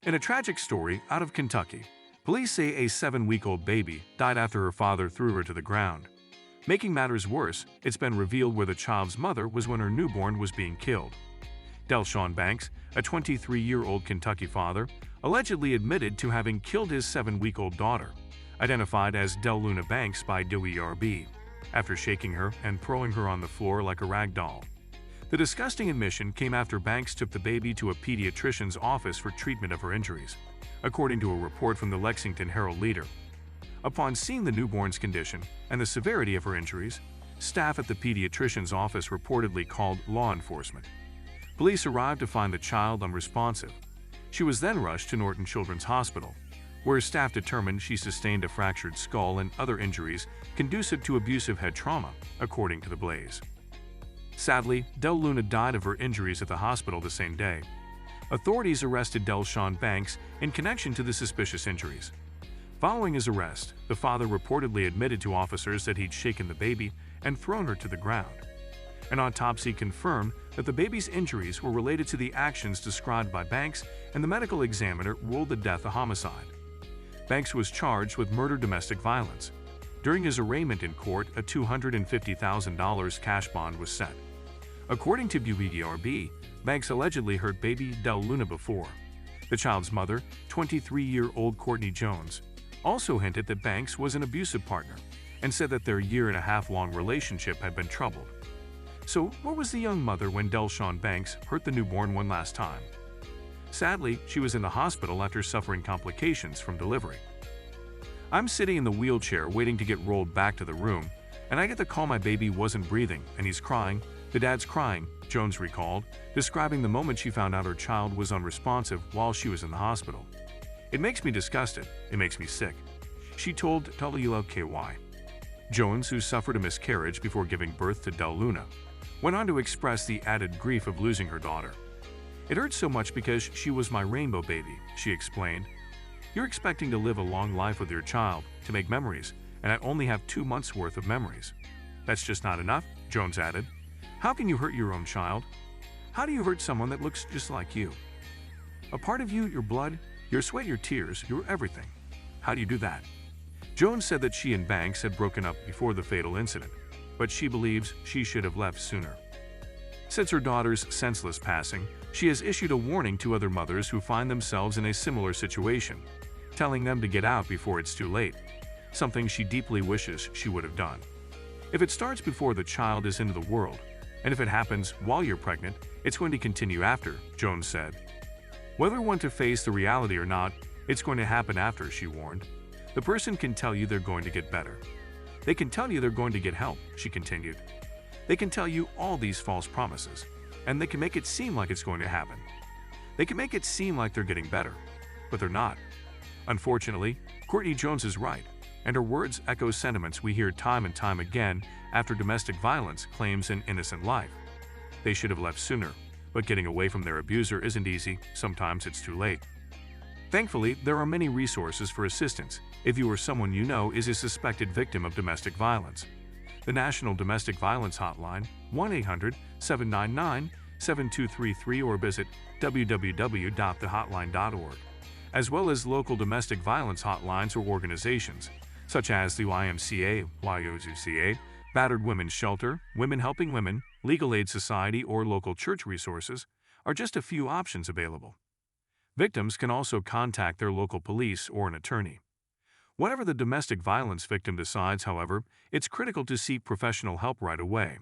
In a tragic story out of Kentucky, police say a 7-week-old baby died after her father threw her to the ground. Making matters worse, it's been revealed where the child's mother was when her newborn was being killed. Delshawn Banks, a 23-year-old Kentucky father, allegedly admitted to having killed his 7-week-old daughter, identified as Deluna Banks by DOERB, after shaking her and throwing her on the floor like a rag doll. The disgusting admission came after Banks took the baby to a pediatrician's office for treatment of her injuries, according to a report from the Lexington Herald-Leader. Upon seeing the newborn's condition and the severity of her injuries, staff at the pediatrician's office reportedly called law enforcement. Police arrived to find the child unresponsive. She was then rushed to Norton Children's Hospital, where staff determined she sustained a fractured skull and other injuries conducive to abusive head trauma, according to the Blaze. Sadly, Deluna died of her injuries at the hospital the same day. Authorities arrested Delshawn Banks in connection to the suspicious injuries. Following his arrest, the father reportedly admitted to officers that he'd shaken the baby and thrown her to the ground. An autopsy confirmed that the baby's injuries were related to the actions described by Banks, and the medical examiner ruled the death a homicide. Banks was charged with murder domestic violence. During his arraignment in court, a $250,000 cash bond was set. According to DOERB, Banks allegedly hurt baby Deluna before. The child's mother, 23-year-old Courtney Jones, also hinted that Banks was an abusive partner and said that their year-and-a-half-long relationship had been troubled. So, where was the young mother when Delshawn Banks hurt the newborn one last time? Sadly, she was in the hospital after suffering complications from delivery. I'm sitting in the wheelchair waiting to get rolled back to the room, and I get the call my baby wasn't breathing and he's crying. The dad's crying, Jones recalled, describing the moment she found out her child was unresponsive while she was in the hospital. It makes me disgusted. It makes me sick, she told WLKY. Jones, who suffered a miscarriage before giving birth to Deluna, went on to express the added grief of losing her daughter. It hurts so much because she was my rainbow baby, she explained. You're expecting to live a long life with your child, to make memories, and I only have 2 months' worth of memories. That's just not enough, Jones added. How can you hurt your own child? How do you hurt someone that looks just like you? A part of you, your blood, your sweat, your tears, your everything. How do you do that? Jones said that she and Banks had broken up before the fatal incident, but she believes she should have left sooner. Since her daughter's senseless passing, she has issued a warning to other mothers who find themselves in a similar situation, telling them to get out before it's too late, something she deeply wishes she would have done. If it starts before the child is into the world, and if it happens while you're pregnant, it's going to continue after, Jones said. Whether you want to face the reality or not, it's going to happen after, she warned. The person can tell you they're going to get better. They can tell you they're going to get help, she continued. They can tell you all these false promises, and they can make it seem like it's going to happen. They can make it seem like they're getting better, but they're not. Unfortunately, Courtney Jones is right, and her words echo sentiments we hear time and time again after domestic violence claims an innocent life. They should have left sooner, but getting away from their abuser isn't easy. Sometimes it's too late. Thankfully, there are many resources for assistance if you or someone you know is a suspected victim of domestic violence. The National Domestic Violence Hotline, 1-800-799-7233, or visit www.thehotline.org, as well as local domestic violence hotlines or organizations, such as the YMCA, YOZCA, Battered Women's Shelter, Women Helping Women, Legal Aid Society, or local church resources, are just a few options available. Victims can also contact their local police or an attorney. Whatever the domestic violence victim decides, however, it's critical to seek professional help right away.